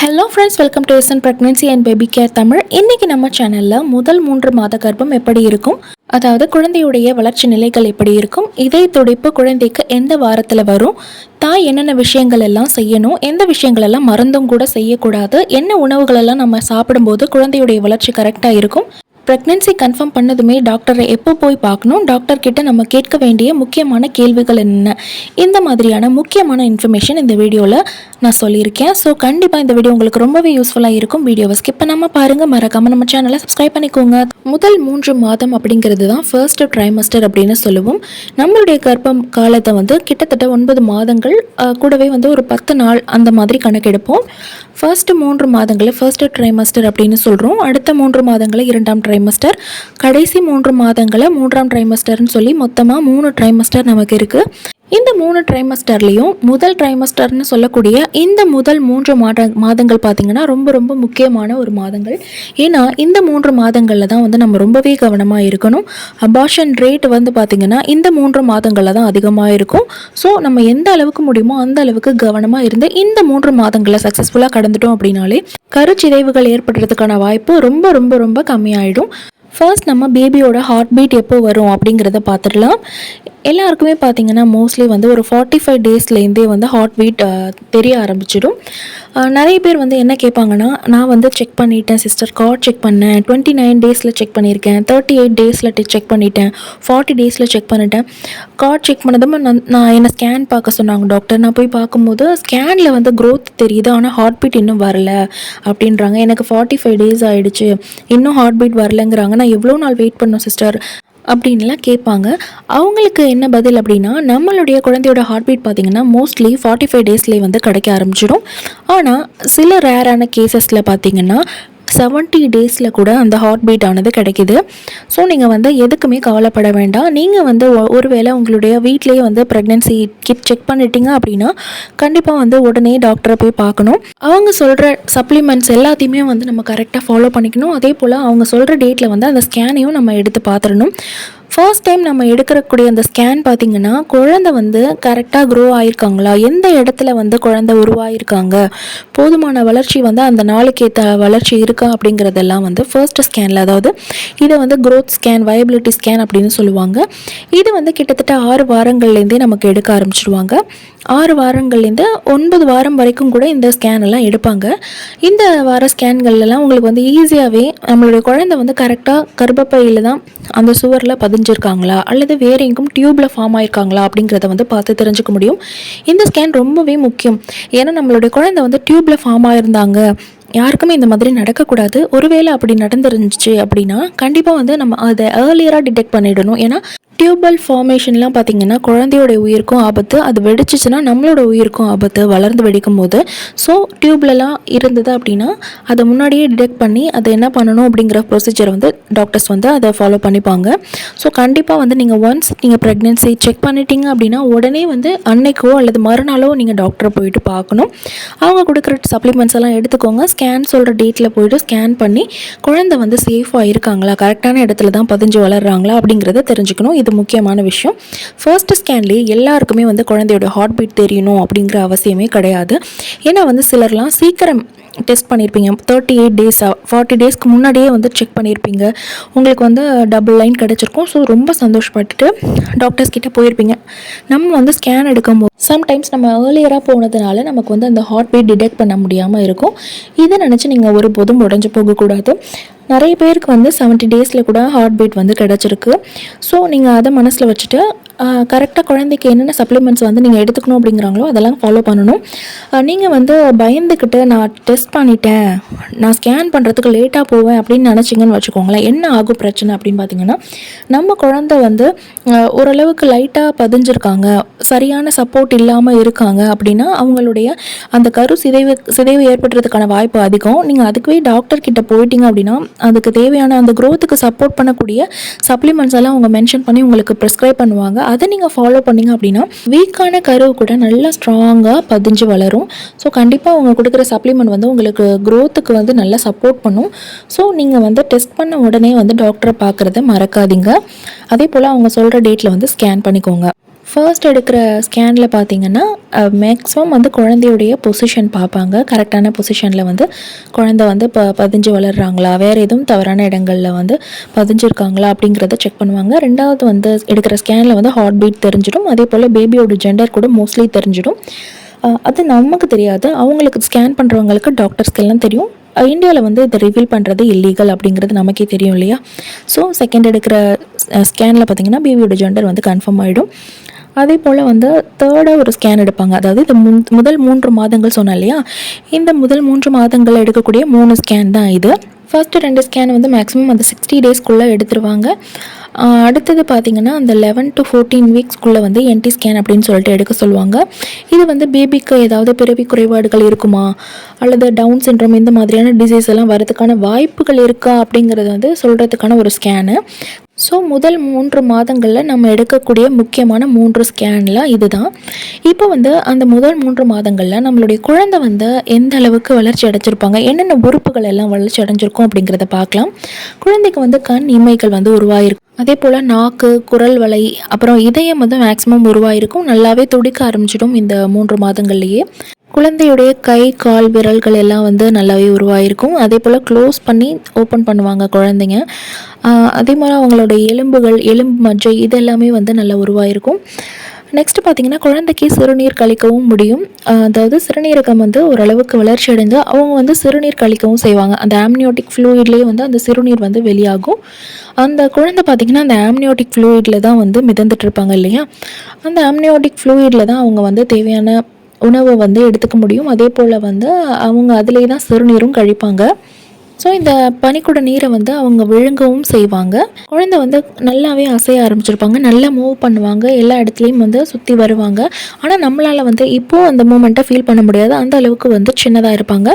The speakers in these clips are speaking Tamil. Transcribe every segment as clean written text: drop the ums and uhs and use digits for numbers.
Hello friends, welcome to SN pregnancy and baby care Tamil. இன்றைக்கி நம்ம சேனலில் முதல் 3 மாத கர்ப்பம் எப்படி இருக்கும், அதாவது குழந்தையுடைய வளர்ச்சி நிலைகள் எப்படி இருக்கும், இதய துடிப்பு குழந்தைக்கு எந்த வாரத்தில் வரும், தாய் என்னென்ன விஷயங்கள் எல்லாம் செய்யணும், எந்த விஷயங்கள் எல்லாம் மறந்தும் கூட செய்யக்கூடாது, என்ன உணவுகள் எல்லாம் நம்ம சாப்பிடும்போது குழந்தையுடைய வளர்ச்சி கரெக்டாக இருக்கும், ப்ரெக்னென்சி கன்ஃபார்ம் பண்ணதுமே டாக்டரை எப்போ போய் பார்க்கணும், டாக்டர் கிட்ட நம்ம கேட்க வேண்டிய முக்கியமான கேள்விகள் என்ன, இந்த மாதிரியான முக்கியமான இன்ஃபர்மேஷன் இந்த வீடியோவில் நான் சொல்லியிருக்கேன். ஸோ கண்டிப்பாக இந்த வீடியோ உங்களுக்கு ரொம்பவே யூஸ்ஃபுல்லாக இருக்கும். வீடியோவை ஸ்கிப் பண்ணாமல் பாருங்கள், மறக்காமல் நம்ம சேனலை சப்ஸ்கிரைப் பண்ணிக்கோங்க. முதல் 3 மாதம் அப்படிங்கிறது தான் ஃபர்ஸ்ட் ட்ரைமஸ்டர் அப்படின்னு சொல்லுவோம். நம்மளுடைய கர்ப்பம் காலத்தை கிட்டத்தட்ட 9 மாதங்கள், கூடவே ஒரு 10 நாள் அந்த மாதிரி கணக்கெடுப்போம். ஃபர்ஸ்ட் 3 மாதங்களை ஃபர்ஸ்ட் ட்ரைமஸ்டர் அப்படின்னு சொல்கிறோம். அடுத்த 3 மாதங்களை 2ஆம் ட்ரைமஸ்டர், கடைசி 3 மாதங்களை 3ஆம் ட்ரைமஸ்டர்னு சொல்லி மொத்தமாக 3 ட்ரைமஸ்டர் நமக்கு இருக்குது. இந்த 3 ட்ரைமஸ்டர்லேயும் முதல் ட்ரைமஸ்டர்னு சொல்லக்கூடிய இந்த முதல் 3 மாதங்கள் பார்த்திங்கன்னா ரொம்ப ரொம்ப முக்கியமான ஒரு மாதங்கள். ஏன்னா இந்த 3 மாதங்களில் தான் நம்ம ரொம்பவே கவனமாக இருக்கணும். அபார்ஷன் ரேட் பார்த்திங்கன்னா இந்த 3 மாதங்களில் தான் அதிகமாக இருக்கும். ஸோ நம்ம எந்த அளவுக்கு முடியுமோ அந்த அளவுக்கு கவனமாக இருந்து இந்த 3 மாதங்களை சக்ஸஸ்ஃபுல்லாக கடந்துட்டோம் அப்படின்னாலே கருச்சிதைவுகள் ஏற்படுறதுக்கான வாய்ப்பு ரொம்ப ரொம்ப ரொம்ப கம்மியாயிடும். ஃபர்ஸ்ட் நம்ம பேபியோட ஹார்ட் பீட் எப்போ வரும் அப்படிங்கிறத பார்த்துடலாம். எல்லாருக்குமே பார்த்திங்கன்னா மோஸ்ட்லி ஒரு 45 டேஸ்லேருந்தே ஹார்ட் பீட் தெரிய ஆரம்பிச்சிடும். நிறைய பேர் என்ன கேட்பாங்கன்னா, நான் செக் பண்ணிட்டேன் சிஸ்டர், கார்ட் செக் பண்ணேன், 29 டேஸில் செக் பண்ணியிருக்கேன், 38 டேஸில் செக் பண்ணிட்டேன், 40 டேஸில் செக் பண்ணிட்டேன். கார்ட் செக் பண்ணதும் நான் என்னை ஸ்கேன் பார்க்க சொன்னாங்க டாக்டர். நான் போய் பார்க்கும்போது ஸ்கேனில் க்ரோத் தெரியுது, ஆனால் ஹார்ட் பீட் இன்னும் வரல அப்படின்றாங்க. எனக்கு 45 டேஸ் ஆகிடுச்சு, இன்னும் ஹார்ட் பீட் வரலங்கிறாங்க. நான் எவ்வளோ நாள் வெயிட் பண்ணோம் சிஸ்டர் அப்படின்லாம் கேட்பாங்க. அவங்களுக்கு என்ன பதில் அப்படின்னா, நம்மளுடைய குழந்தையோட ஹார்ட் பீட் பார்த்திங்கன்னா மோஸ்ட்லி 45 டேஸ்லேயே கிடைக்க ஆரம்பிச்சிடும். ஆனால் சில ரேரான கேசஸில் பார்த்திங்கன்னா 70 டேஸில் கூட அந்த ஹார்ட் பீட் ஆனது கிடைக்கிது. ஸோ நீங்கள் எதுக்குமே கவலைப்பட வேண்டாம். நீங்கள் ஒருவேளை உங்களுடைய வீட்லேயே ப்ரெக்னென்சி கிட் செக் பண்ணிட்டீங்க அப்படின்னா கண்டிப்பாக உடனே டாக்டரை போய் பார்க்கணும். அவங்க சொல்கிற சப்ளிமெண்ட்ஸ் எல்லாத்தையுமே நம்ம கரெக்டாக ஃபாலோ பண்ணிக்கணும். அதே போல் அவங்க சொல்கிற டேட்டில் அந்த ஸ்கேனையும் நம்ம எடுத்து பார்த்துடணும். ஃபர்ஸ்ட் டைம் நம்ம எடுக்கக்கூடிய அந்த ஸ்கேன் பார்த்திங்கன்னா குழந்தை கரெக்டாக க்ரோ ஆகிருக்காங்களா, எந்த இடத்துல குழந்தை உருவாகிருக்காங்க, போதுமான வளர்ச்சி அந்த நாளுக்கு ஏற்ற வளர்ச்சி இருக்கா அப்படிங்கிறதெல்லாம் ஃபர்ஸ்ட் ஸ்கேனில், அதாவது இதை க்ரோத் ஸ்கேன், வயபிலிட்டி ஸ்கேன் அப்படின்னு சொல்லுவாங்க. இது கிட்டத்தட்ட 6 வாரங்கள்லேருந்தே நமக்கு எடுக்க ஆரம்பிச்சிருவாங்க. 6 வாரங்கள்லேருந்து 9 வாரம் வரைக்கும் கூட இந்த ஸ்கேன் எல்லாம் எடுப்பாங்க. இந்த வார ஸ்கேன்கள்லாம் உங்களுக்கு ஈஸியாகவே நம்மளுடைய குழந்தை கரெக்டாக கர்ப்பப்பையில் தான் அந்த சுவரில் பதிஞ்சிருக்காங்களா அல்லது வேறு எங்கும் டியூப்பில் ஃபார்ம் ஆயிருக்காங்களா அப்படிங்கிறத பார்த்து தெரிஞ்சுக்க முடியும். இந்த ஸ்கேன் ரொம்பவே முக்கியம். ஏன்னா நம்மளுடைய குழந்தை டியூப்பில் ஃபார்ம் ஆயிருந்தாங்க, யாருக்குமே இந்த மாதிரி நடக்கக்கூடாது. ஒருவேளை அப்படி நடந்துருந்துச்சு அப்படின்னா கண்டிப்பாக நம்ம அதை ஏர்லியராக டிடெக்ட் பண்ணிடணும். ஏன்னா டியூபல் ஃபார்மேஷன்லாம் பார்த்திங்கன்னா குழந்தையோட உயிருக்கும் ஆபத்து, அது வெடிச்சிச்சுன்னா நம்மளோட உயிருக்கும் ஆபத்து வளர்ந்து வெடிக்கும் போது. ஸோ டியூப்லலாம் இருந்தது அப்படின்னா அதை முன்னாடியே டிடெக்ட் பண்ணி அதை என்ன பண்ணணும் அப்படிங்கிற ப்ரொசீஜர் டாக்டர்ஸ் அதை ஃபாலோ பண்ணிப்பாங்க. ஸோ கண்டிப்பாக நீங்கள் ஒன்ஸ் நீங்கள் ப்ரெக்னென்சி செக் பண்ணிட்டீங்க அப்படின்னா உடனே அன்னைக்கோ அல்லது மறுநாளோ நீங்கள் டாக்டரை போயிட்டு பார்க்கணும். அவங்க கொடுக்குற சப்ளிமெண்ட்ஸ் எல்லாம் எடுத்துக்கோங்க. ஸ்கேன் சொல்கிற டேட்டில் போயிட்டு ஸ்கேன் பண்ணி குழந்தை சேஃபாக இருக்காங்களா, கரெக்டான இடத்துல தான் பதிஞ்சு வளர்கிறாங்களா அப்படிங்கிறத தெரிஞ்சுக்கணும். இது முக்கியமான விஷயம். ஃபர்ஸ்ட் ஸ்கேன்லேயே எல்லாருக்குமே குழந்தையோட ஹார்ட் பீட் தெரியணும் அப்படிங்கிற அவசியமே கிடையாது. ஏன்னா சிலர்லாம் சீக்கிரம் டெஸ்ட் பண்ணியிருப்பீங்க, 38 டேஸ் 40 டேஸ்க்கு முன்னாடியே செக் பண்ணியிருப்பீங்க, உங்களுக்கு டபுள் லைன் கிடச்சிருக்கும். ஸோ ரொம்ப சந்தோஷப்பட்டுட்டு டாக்டர்ஸ் கிட்டே போயிருப்பீங்க. நம்ம ஸ்கேன் எடுக்கும்போது சம்டைம்ஸ் நம்ம ஏர்லியராக போனதுனால நமக்கு அந்த ஹார்ட் பீட் டிடெக்ட் பண்ண முடியாமல் இருக்கும். இதை நினச்சி நீங்கள் ஒருபோதும் உடஞ்சி போகக்கூடாது. நிறைய பேருக்கு 70 டேஸில் கூட ஹார்ட் பீட் கிடச்சிருக்கு. ஸோ நீங்கள் அதை மனசில் வச்சுட்டு கரெக்டாக குழந்தைக்கு என்னென்ன சப்ளிமெண்ட்ஸ் நீங்கள் எடுத்துக்கணும் அப்படிங்கிறாங்களோ அதெல்லாம் ஃபாலோ பண்ணணும். நீங்கள் பயந்துக்கிட்டு நான் டெஸ்ட் பண்ணிட்டேன், நான் ஸ்கேன் பண்ணுறதுக்கு லேட்டாக போவேன் அப்படின்னு நினச்சிங்கன்னு வச்சுக்கோங்களேன். என்ன ஆகும் பிரச்சனை அப்படின்னு பார்த்தீங்கன்னா, நம்ம குழந்தை ஓரளவுக்கு லைட்டாக பதிஞ்சிருக்காங்க, சரியான சப்போர்ட் இல்லாமல் இருக்காங்க அப்படின்னா அவங்களுடைய அந்த கரு சிதைவு ஏற்படுறதுக்கான வாய்ப்பு அதிகம். நீங்கள் அதுக்குவே டாக்டர் கிட்ட போயிட்டீங்க அப்படின்னா அதுக்கு தேவையான அந்த க்ரோத்துக்கு சப்போர்ட் பண்ணக்கூடிய சப்ளிமெண்ட்ஸ் எல்லாம் அவங்க மென்ஷன் பண்ணி உங்களுக்கு ப்ரிஸ்கிரைப் பண்ணுவாங்க. அதை நீங்கள் ஃபாலோ பண்ணிங்க அப்படின்னா வீக்கான கரு கூட நல்லா ஸ்ட்ராங்காக பதிஞ்சு வளரும். ஸோ கண்டிப்பாக அவங்க கொடுக்குற சப்ளிமெண்ட் உங்களுக்கு க்ரோத்துக்கு நல்லா சப்போர்ட் பண்ணும். ஸோ நீங்கள் டெஸ்ட் பண்ண உடனே டாக்டரை பார்க்குறத மறக்காதீங்க. அதே போல் அவங்க சொல்கிற டேட்டில் ஸ்கேன் பண்ணிக்கோங்க. ஃபர்ஸ்ட் எடுக்கிற ஸ்கேனில் பார்த்தீங்கன்னா மேக்ஸிமம் வந்து குழந்தையுடைய பொசிஷன் பார்ப்பாங்க. கரெக்டான பொசிஷனில் வந்து குழந்தை வந்து பதிஞ்சு வளர்கிறாங்களா, வேறு எதுவும் தவறான இடங்களில் வந்து பதிஞ்சிருக்காங்களா அப்படிங்கிறத செக் பண்ணுவாங்க. ரெண்டாவது வந்து எடுக்கிற ஸ்கேனில் வந்து ஹார்ட் பீட் தெரிஞ்சிடும். அதே போல் பேபியோட ஜெண்டர் கூட மோஸ்ட்லி தெரிஞ்சிடும். அது நமக்கு தெரியாது, அவங்களுக்கு ஸ்கேன் பண்ணுறவங்களுக்கு டாக்டர்ஸ்க்கெல்லாம் தெரியும். இந்தியாவில் வந்து இதை ரிவீல் பண்ணுறது இல்லீகல் அப்படிங்கிறது நமக்கே தெரியும் இல்லையா. ஸோ செகண்ட் எடுக்கிற ஸ்கேனில் பார்த்திங்கன்னா பேபியோட ஜெண்டர் வந்து கன்ஃபார்ம் ஆகிடும். அதே போல் வந்து தேர்டாக ஒரு ஸ்கேன் எடுப்பாங்க. அதாவது இந்த முதல் 3 மாதங்கள் சொன்னேன் இல்லையா, இந்த முதல் 3 மாதங்கள் எடுக்கக்கூடிய 3 ஸ்கேன் தான் இது. ஃபர்ஸ்ட்டு 2 ஸ்கேன் வந்து மேக்ஸிமம் அந்த 60 டேஸ்க்குள்ளே எடுத்துருவாங்க. அடுத்தது பார்த்திங்கன்னா அந்த 11 to 14 வீக்ஸ்க்குள்ளே வந்து என்டி ஸ்கேன் அப்படின்னு சொல்லிட்டு எடுக்க சொல்லுவாங்க. இது வந்து பேபிக்கு ஏதாவது பிறவி குறைபாடுகள் இருக்குமா, அல்லது டவுன் சிண்ட்ரோம் இந்த மாதிரியான டிசீஸ் எல்லாம் வரதுக்கான வாய்ப்புகள் இருக்கா அப்படிங்கிறது வந்து சொல்கிறதுக்கான ஒரு ஸ்கேனு. ஸோ முதல் 3 மாதங்களில் நம்ம எடுக்கக்கூடிய முக்கியமான 3 ஸ்கேனில் இது தான். இப்போ வந்து அந்த முதல் 3 மாதங்களில் நம்மளுடைய குழந்தை வந்து எந்த அளவுக்கு வளர்ச்சி அடைஞ்சிருப்பாங்க, என்னென்ன உறுப்புகள் எல்லாம் வளர்ச்சி அடைஞ்சிருக்கும் அப்படிங்கிறத பார்க்கலாம். குழந்தைக்கு வந்து கண் இமைகள் வந்து உருவாயிருக்கும். அதே போல் நாக்கு, குரல் வலை, அப்புறம் இதயம் வந்து மேக்ஸிமம் உருவாயிருக்கும். நல்லாவே துடிக்க ஆரம்பிச்சிடும் இந்த 3 மாதங்கள்லேயே. குழந்தையுடைய கை, கால், விரல்கள் எல்லாம் வந்து நல்லாவே உருவாயிருக்கும். அதே போல் க்ளோஸ் பண்ணி ஓப்பன் பண்ணுவாங்க குழந்தைங்க. அதே மாதிரி அவங்களோட எலும்புகள், எலும்பு மஜ்ஜை இது எல்லாமே வந்து நல்லா உருவாயிருக்கும். நெக்ஸ்ட் பார்த்திங்கன்னா குழந்தைக்கு சிறுநீர் கழிக்கவும் முடியும். அதாவது சிறுநீரகம் வந்து ஓரளவுக்கு வளர்ச்சி அடைந்து அவங்க வந்து சிறுநீர் கழிக்கவும் செய்வாங்க. அந்த ஆம்னியோட்டிக் ஃப்ளூயிட்லேயே வந்து அந்த சிறுநீர் வந்து வெளியாகும். அந்த குழந்தை பார்த்திங்கன்னா அந்த ஆம்னியோட்டிக் ஃப்ளூயிடில் தான் வந்து மிதந்துட்டு இருப்பாங்க இல்லையா. அந்த ஆம்னியோட்டிக் ஃப்ளூயிடில் தான் அவங்க வந்து தேவையான உணவை வந்து எடுத்துக்க முடியும். அதே போல் வந்து அவங்க அதிலே தான் சிறுநீரும் கழிப்பாங்க. ஸோ இந்த பனிக்குட நீரை வந்து அவங்க விழுங்கவும் செய்வாங்க. குழந்தை வந்து நல்லாவே அசைய ஆரம்பிச்சிருப்பாங்க, நல்லா மூவ் பண்ணுவாங்க, எல்லா இடத்துலையும் வந்து சுற்றி வருவாங்க. ஆனால் நம்மளால் வந்து இப்போது அந்த மூமெண்ட்டை ஃபீல் பண்ண முடியாது, அந்த அளவுக்கு வந்து சின்னதாக இருப்பாங்க.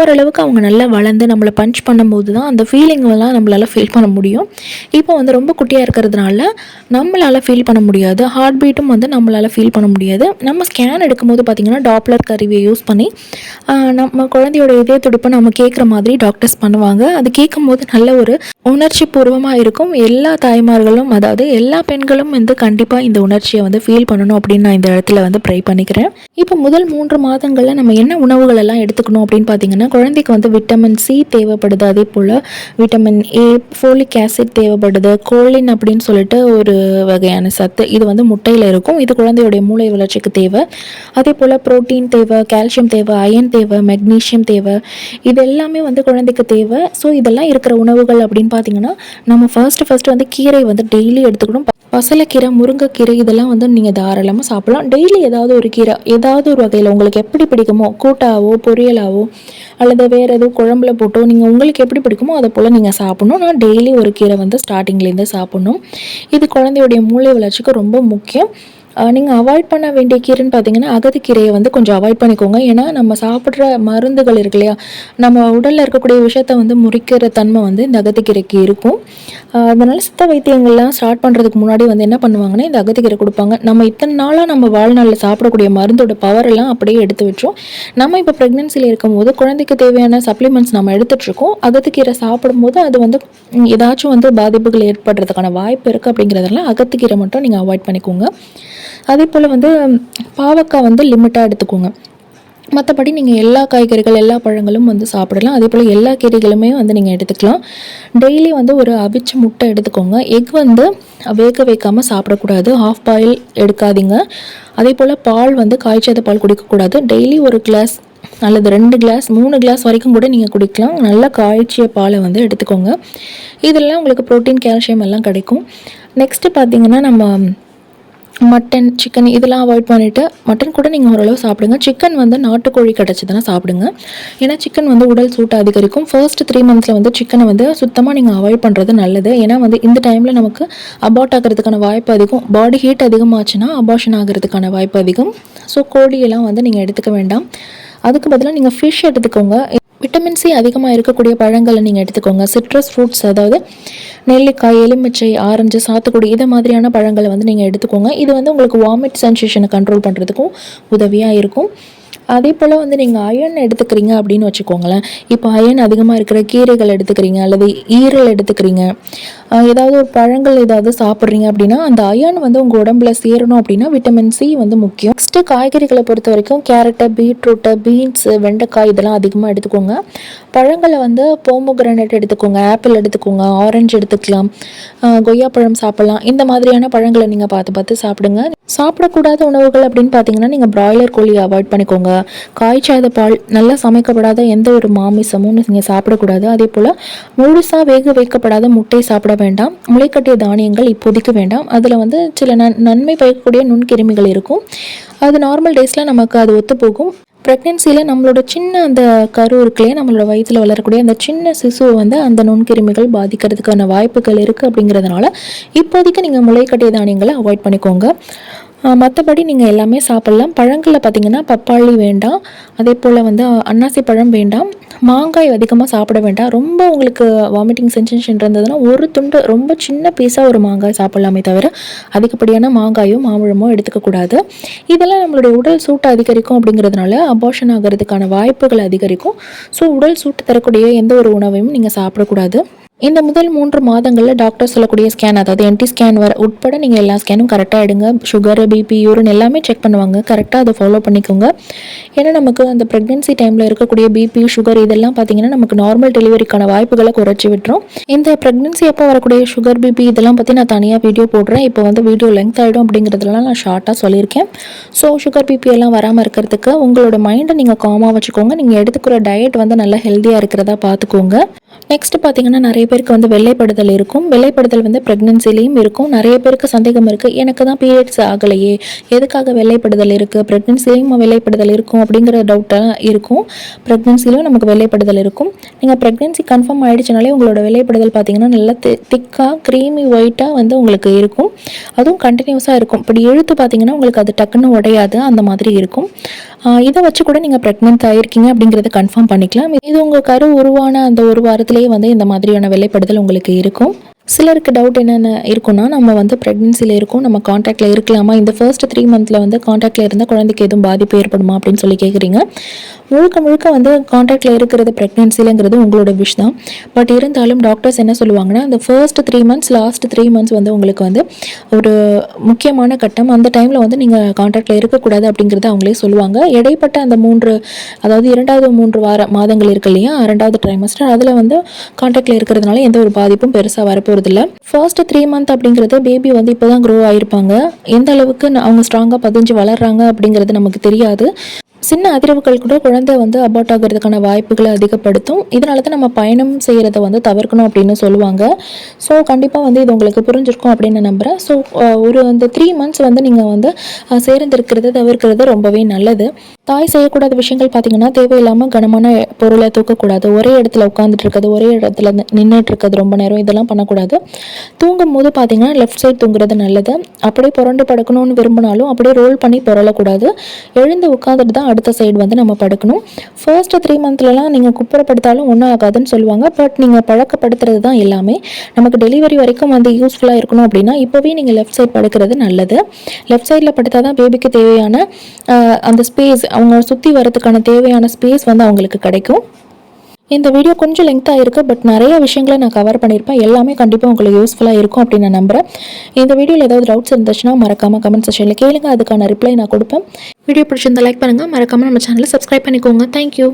ஓரளவுக்கு அவங்க நல்லா வளர்ந்து நம்மளை பஞ்ச் பண்ணும்போது தான் அந்த ஃபீலிங்கெல்லாம் நம்மளால் ஃபீல் பண்ண முடியும். இப்போ வந்து ரொம்ப குட்டியாக இருக்கிறதுனால நம்மளால் ஃபீல் பண்ண முடியாது, ஹார்ட் பீட்டும் வந்து நம்மளால் ஃபீல் பண்ண முடியாது. நம்ம ஸ்கேன் எடுக்கும்போது பார்த்திங்கன்னா டாப்லர் கருவியை யூஸ் பண்ணி நம்ம குழந்தையோட இதய துடிப்பை நம்ம கேட்குற மாதிரி டாக்டர்ஸ் பண்ணுவாங்க. அது கேட்கும்போது நல்ல ஒரு உணர்ச்சி பூர்வமாக இருக்கும். எல்லா தாய்மார்களும், அதாவது எல்லா பெண்களும் வந்து கண்டிப்பாக இந்த உணர்ச்சியை வந்து ஃபீல் பண்ணணும் அப்படின்னு நான் இந்த இடத்துல வந்து ப்ரை பண்ணிக்கிறேன். இப்போ முதல் 3 மாதங்களில் நம்ம என்ன உணவுகள் எல்லாம் எடுத்துக்கணும் அப்படின்னு பார்த்தீங்கன்னா, குழந்தைக்கு வந்து விட்டமின் சி தேவைப்படுது. அதே போல் விட்டமின் ஏ, ஃபோலிக் ஆசிட் தேவைப்படுது. கோலின் அப்படின்னு சொல்லிட்டு ஒரு வகையான சத்து, இது வந்து முட்டையில் இருக்கும். இது குழந்தையுடைய மூளை வளர்ச்சிக்கு தேவை. அதே போல் புரோட்டீன் தேவை, கால்சியம் தேவை, அயன் தேவை, மெக்னீஷியம் தேவை, இது எல்லாமே வந்து குழந்தைக்கு தேவை. ஸோ இதெல்லாம் இருக்கிற உணவுகள் அப்படின்னு பார்த்தீங்கன்னா, நம்ம ஃபர்ஸ்ட் வந்து கீரை வந்து டெய்லி எடுத்துக்கணும். பசலைக்கீரை, முருங்கைக்கீரை இதெல்லாம் வந்து நீங்கள் தாராளமாக சாப்பிடலாம். டெய்லி ஏதாவது ஒரு கீரை, ஏதாவது ஒரு வகையில் உங்களுக்கு எப்படி பிடிக்குமோ, கூட்டாவோ பொரியலாவோ அல்லது வேறு எதுவும் குழம்புல போட்டோ நீங்கள் உங்களுக்கு எப்படி பிடிக்குமோ அதை போல் நீங்கள் சாப்பிடணும். நான் டெய்லி ஒரு கீரை வந்து ஸ்டார்டிங்லேருந்து சாப்பிடணும். இது குழந்தையுடைய மூளை வளர்ச்சிக்கு ரொம்ப முக்கியம். நீங்கள் அவாய்ட் பண்ண வேண்டிய கீரைன்னு பார்த்தீங்கன்னா, அகத்திக்கீரையை வந்து கொஞ்சம் அவாய்ட் பண்ணிக்கோங்க. ஏன்னா நம்ம சாப்பிட்ற மருந்துகள் இருக்கு இல்லையா, நம்ம உடலில் இருக்கக்கூடிய விஷயத்தை வந்து முறிக்கிற தன்மை வந்து இந்த அகத்திக்கீரைக்கு இருக்கும். அதனால் சித்த வைத்தியங்கள்லாம் ஸ்டார்ட் பண்ணுறதுக்கு முன்னாடி வந்து என்ன பண்ணுவாங்கன்னா, இந்த அகத்திக்கீரை கொடுப்பாங்க. நம்ம இத்தனை நாளாக நம்ம வாழ்நாளில் சாப்பிடக்கூடிய மருந்தோட பவர் எல்லாம் அப்படியே எடுத்து வச்சோம். நம்ம இப்போ ப்ரெக்னென்சியில் இருக்கும்போது குழந்தைக்கு தேவையான சப்ளிமெண்ட்ஸ் நம்ம எடுத்துகிட்ருக்கோம். அகத்திக்கீரை சாப்பிடும்போது அது வந்து ஏதாச்சும் வந்து பாதிப்புகள் ஏற்படுறதுக்கான வாய்ப்பு இருக்குது. அப்படிங்கிறதுனால அகத்திக்கீரை மட்டும் நீங்கள் அவாய்ட் பண்ணிக்கோங்க. அதே போல் வந்து பாவக்காய் வந்து லிமிட்டாக எடுத்துக்கோங்க. மற்றபடி நீங்கள் எல்லா காய்கறிகள், எல்லா பழங்களும் வந்து சாப்பிடலாம். அதே போல் எல்லா கீரைகளுமே வந்து நீங்கள் எடுத்துக்கலாம். டெய்லி வந்து ஒரு அவிச்ச முட்டை எடுத்துக்கோங்க. எக் வந்து வேக வைக்காமல் சாப்பிடக்கூடாது, ஹாஃப் பாயில் எடுக்காதீங்க. அதே போல் பால் வந்து காய்ச்சாத பால் குடிக்கக்கூடாது. டெய்லி ஒரு கிளாஸ் அல்லது 2 கிளாஸ் 3 கிளாஸ் வரைக்கும் கூட நீங்கள் குடிக்கலாம். நல்லா காய்ச்சிய பாலை வந்து எடுத்துக்கோங்க. இதெல்லாம் உங்களுக்கு ப்ரோட்டீன், கால்சியம் எல்லாம் கிடைக்கும். நெக்ஸ்ட்டு பார்த்திங்கன்னா, நம்ம மட்டன், சிக்கன் இதெல்லாம் அவாய்ட் பண்ணிவிட்டு, மட்டன் கூட நீங்கள் ஓரளவு சாப்பிடுங்க. சிக்கன் வந்து நாட்டுக்கோழி கிடச்சிதுன்னா சாப்பிடுங்க. ஏன்னா சிக்கன் வந்து உடல் சூட்டை அதிகரிக்கும். ஃபர்ஸ்ட் 3 மந்த்ஸில் வந்து சிக்கனை வந்து சுத்தமாக நீங்கள் அவாய்ட் பண்ணுறது நல்லது. ஏன்னா வந்து இந்த டைமில் நமக்கு அபார்ட் ஆகிறதுக்கான வாய்ப்பு அதிகம். பாடி ஹீட் அதிகமாச்சுன்னா அபார்ஷன் ஆகிறதுக்கான வாய்ப்பு அதிகம். ஸோ கோழியெல்லாம் வந்து நீங்கள் எடுத்துக்க வேண்டாம். அதுக்கு பதிலாக நீங்கள் ஃபிஷ் எடுத்துக்கோங்க. விட்டமின் சி அதிகமாக இருக்கக்கூடிய பழங்களை நீங்கள் எடுத்துக்கோங்க. சிட்ரஸ் ஃப்ரூட்ஸ், அதாவது நெல்லிக்காய், எலுமிச்சை, ஆரஞ்சு, சாத்துக்குடி இதை மாதிரியான பழங்களை வந்து நீங்கள் எடுத்துக்கோங்க. இது வந்து உங்களுக்கு வாமிட் சென்சேஷனை கண்ட்ரோல் பண்ணுறதுக்கும் உதவியாக இருக்கும். அதே போல் வந்து நீங்கள் அயர்ன் எடுத்துக்கிறீங்க அப்படின்னு வச்சுக்கோங்களேன். இப்போ அயர்ன் அதிகமாக இருக்கிற கீரைகள் எடுத்துக்கிறீங்க அல்லது ஈரல் எடுத்துக்கிறீங்க, ஏதாவது ஒரு பழங்கள் ஏதாவது சாப்பிட்றீங்க அப்படின்னா அந்த அயர்ன் வந்து உங்கள் உடம்புல சேரணும் அப்படின்னா விட்டமின் சி வந்து முக்கியம். நெக்ஸ்ட்டு காய்கறிகளை பொறுத்த வரைக்கும் கேரட்டு, பீட்ரூட்டு, பீன்ஸு, வெண்டைக்காய் இதெல்லாம் அதிகமாக எடுத்துக்கோங்க. பழங்களை வந்து போமோகிரானேட் எடுத்துக்கோங்க, ஆப்பிள் எடுத்துக்கோங்க, ஆரஞ்சு எடுத்துக்கலாம், கொய்யாப்பழம் சாப்பிட்லாம். இந்த மாதிரியான பழங்களை நீங்கள் பார்த்து பார்த்து சாப்பிடுங்க. சாப்பிடக்கூடாத உணவுகள் அப்படின்னு பார்த்தீங்கன்னா நீங்கள் பிராய்லர் கோழியை அவாய்ட் பண்ணிக்கோங்க. காய்ச்சாத பால், நல்லா சமைக்கப்படாத எந்த ஒரு மாமிசமும் நீங்கள் சாப்பிடக்கூடாது. அதே போல் முழுசாக வேக வைக்கப்படாத முட்டை சாப்பிட வேண்டாம். முளைக்கட்டிய தானியங்கள் இப்போதைக்கு வேண்டாம். அதில் வந்து சில நன்மை பயக்கக்கூடிய நுண்கிருமிகள் இருக்கும். அது நார்மல் டேஸில் நமக்கு அது ஒத்து போகும். ப்ரெக்னென்சியில் நம்மளோட சின்ன அந்த கரு இருக்குல்லையே, நம்மளோட வயிற்றில் வளரக்கூடிய அந்த சின்ன சிசுவை வந்து அந்த நுண்கிருமிகள் பாதிக்கிறதுக்கான வாய்ப்புகள் இருக்குது. அப்படிங்கிறதுனால இப்போதைக்கு நீங்கள் முளைக்கட்டிய தானியங்களை அவாய்ட் பண்ணிக்கோங்க. மற்றபடி நீங்கள் எல்லாமே சாப்பிட்லாம். பழங்களில் பார்த்திங்கன்னா பப்பாளி வேண்டாம், அதே போல் வந்து அன்னாசி பழம் வேண்டாம், மாங்காய் அதிகமாக சாப்பிட வேண்டாம். ரொம்ப உங்களுக்கு வாமிட்டிங் சென்சேஷன் இருந்ததுன்னா ஒரு துண்டு ரொம்ப சின்ன பீஸாக ஒரு மாங்காய் சாப்பிட்லாமே தவிர அதிகப்படியான மாங்காயோ மாம்பழமோ எடுத்துக்கக்கூடாது. இதெல்லாம் நம்மளுடைய உடல் சூட்டை அதிகரிக்கும். அப்படிங்கிறதுனால அபார்ஷன் ஆகிறதுக்கான வாய்ப்புகள் அதிகரிக்கும். ஸோ உடல் சூட்டு தரக்கூடிய எந்த ஒரு உணவையும் நீங்கள் சாப்பிடக்கூடாது. இந்த முதல் 3 மாதங்களில் டாக்டர் சொல்லக்கூடிய ஸ்கேன், அதாவது என்டி ஸ்கேன் உட்பட நீங்கள் எல்லா ஸ்கேனும் கரெக்டாக எடுங்க. சுகரு, பிபி, யூரின் எல்லாமே செக் பண்ணுவாங்க. கரெக்டாக அதை ஃபாலோ பண்ணிக்கோங்க. ஏன்னா நமக்கு அந்த ப்ரெக்னென்சி டைமில் இருக்கக்கூடிய பிபி, சுகர் இதெல்லாம் பார்த்தீங்கன்னா நமக்கு நார்மல் டெலிவரிக்கான வாய்ப்புகளை குறைச்சி விட்டுரும். இந்த ப்ரெக்னென்சி அப்போ வரக்கூடிய சுகர், பிபி இதெல்லாம் பற்றி நான் தனியாக வீடியோ போடுறேன். இப்போ வந்து வீடியோ லெங்க் ஆகிடும் அப்படிங்கிறதுலாம் நான் ஷார்ட்டாக சொல்லியிருக்கேன். ஸோ சுகர், பிபி எல்லாம் வராமல் இருக்கிறதுக்கு உங்களோட மைண்டை நீங்கள் காமாக வச்சுக்கோங்க. நீங்கள் எடுத்துக்கிற டயட் வந்து நல்லா ஹெல்த்தியாக இருக்கிறதா பார்த்துக்கோங்க. நெக்ஸ்ட் பார்த்தீங்கன்னா நிறைய பேருக்கு வந்து வெள்ளைப்படுதல் இருக்கும். வெள்ளைப்படுதல் வந்து ப்ரெக்னென்சிலையும் இருக்கும். நிறைய பேருக்கு சந்தேகம் இருக்குது, எனக்கு தான் பீரியட்ஸ் ஆகலையே, எதுக்காக வெள்ளைப்படுதல் இருக்குது, ப்ரெக்னென்சிலையும் வெள்ளைப்படுதல் இருக்கும் அப்படிங்கிற டவுட்டாக இருக்கும். ப்ரெக்னென்சிலையும் நமக்கு வெள்ளைப்படுதல் இருக்கும். நீங்கள் ப்ரெக்னென்சி கன்ஃபார்ம் ஆகிடுச்சினாலே உங்களோட வெள்ளைப்படுதல் பார்த்தீங்கன்னா நல்லா திக்காக க்ரீமி ஒயிட்டாக வந்து உங்களுக்கு இருக்கும். அதுவும் கண்டினியூஸாக இருக்கும். இப்படி இழுத்து பார்த்தீங்கன்னா உங்களுக்கு அது டக்குன்னு உடையாது, அந்த மாதிரி இருக்கும். இதை வச்சு கூட நீங்கள் ப்ரெக்னென்ட் ஆகிருக்கீங்க அப்படிங்கிறத கன்ஃபார்ம் பண்ணிக்கலாம். இது உங்கள் கரு உருவான அந்த ஒரு வாரத்திலேயே வந்து இந்த மாதிரியான வெள்ளைப்படுதல் உங்களுக்கு இருக்கும். சிலருக்கு டவுட் என்னென்ன இருக்குன்னா, நம்ம வந்து ப்ரெக்னென்சியில் இருக்கும், நம்ம காண்டாக்டில் இருக்கலாமா, இந்த ஃபர்ஸ்ட் 3 மந்தில் வந்து காண்டாக்டில் இருந்தால் குழந்தைக்கு எதுவும் பாதிப்பு ஏற்படுமா அப்படின்னு சொல்லி கேட்குறீங்க. முழுக்க வந்து காண்டாக்டில் இருக்கிறது ப்ரெக்னென்சிலங்கிறது உங்களோட விஷ் தான். பட் இருந்தாலும் டாக்டர்ஸ் என்ன சொல்லுவாங்கன்னா, இந்த ஃபர்ஸ்ட் 3 மந்த்ஸ் லாஸ்ட் 3 மந்த்ஸ் வந்து உங்களுக்கு வந்து ஒரு முக்கியமான கட்டம். அந்த டைமில் வந்து நீங்கள் காண்டாக்டில் இருக்கக்கூடாது அப்படிங்கிறத அவங்களே சொல்லுவாங்க. இடைப்பட்ட அந்த 3, அதாவது 2வது 3 மாதங்கள் இருக்கு இல்லையா, 2வது ட்ரைமஸ்டர், அதில் வந்து காண்டாக்டில் இருக்கிறதுனால எந்த ஒரு பாதிப்பும் பெருசாக வரப்போகிறது இல்லை. ஃபர்ஸ்ட் 3 மந்த் அப்படிங்கிறது பேபி வந்து இப்போ தான் க்ரோ ஆகிருப்பாங்க. எந்த அளவுக்கு அவங்க ஸ்ட்ராங்காக பதிஞ்சு வளர்றாங்க அப்படிங்கிறது நமக்கு தெரியாது. சின்ன அதிர்வுகள் கூட குழந்தை வந்து அபார்ட் ஆகிறதுக்கான வாய்ப்புகளை அதிகப்படுத்தும். இதனால தான் நம்ம பயணம் செய்கிறத வந்து தவிர்க்கணும் அப்படின்னு சொல்லுவாங்க. ஸோ கண்டிப்பாக வந்து இது உங்களுக்கு புரிஞ்சிருக்கும் அப்படின்னு நான் நம்புகிறேன். ஸோ ஒரு அந்த 3 மந்த்ஸ் வந்து நீங்கள் வந்து சேர்ந்திருக்கிறத தவிர்க்கிறது ரொம்பவே நல்லது. தாய் செய்யக்கூடாத விஷயங்கள் பார்த்தீங்கன்னா, தேவையில்லாமல் கனமான பொருளை தூக்கக்கூடாது, ஒரே இடத்துல உட்காந்துட்டு இருக்கிறது, ஒரே இடத்துல நின்றுட்டு இருக்கிறது ரொம்ப நேரம், இதெல்லாம் பண்ணக்கூடாது. தூங்கும் போது பார்த்தீங்கன்னா லெஃப்ட் சைட் தூங்குறது நல்லது. அப்படியே புரண்டு படுக்கணும்னு விரும்பினாலும் அப்படியே ரோல் பண்ணி புரளக்கூடாது. எழுந்து உட்காந்துட்டு தான் அடுத்த சைடு வந்து நம்ம படுக்கணும். ஃபர்ஸ்ட் 3 மந்த்லலாம் நீங்கள் குப்புறப்படுத்தாலும் ஒன்றும் ஆகாதுன்னு சொல்லுவாங்க. பட் நீங்கள் பழக்கப்படுத்துறது தான் எல்லாமே. நமக்கு டெலிவரி வரைக்கும் வந்து யூஸ்ஃபுல்லாக இருக்கணும் அப்படின்னா இப்போவே நீங்கள் லெஃப்ட் சைட் படுக்கிறது நல்லது. லெஃப்ட் சைடில் படுத்தால் தான் பேபிக்கு தேவையான அந்த ஸ்பேஸ், அவங்க சுற்றி வரதுக்கான தேவையான ஸ்பேஸ் வந்து அவங்களுக்கு கிடைக்கும். இந்த வீடியோ கொஞ்சம் லெங்க்தாக இருக்குது, பட் நிறைய விஷயங்களை நான் கவர் பண்ணியிருப்பேன். எல்லாமே கண்டிப்பாக உங்களுக்கு யூஸ்ஃபுல்லாக இருக்கும் அப்படின்னு நான் நம்புகிறேன். இந்த வீடியோவில் ஏதாவது டவுட்ஸ் இருந்துச்சுன்னா மறக்காமல் கமெண்ட் செக்ஷனில் கேளுங்க, அதுக்கான ரிப்ளை நான் கொடுப்பேன். வீடியோ பிடிச்சிருந்தா லைக் பண்ணுங்கள், மறக்காமல் நம்ம சேனலை சப்ஸ்கிரைப் பண்ணிக்கோங்க. தேங்க்யூ.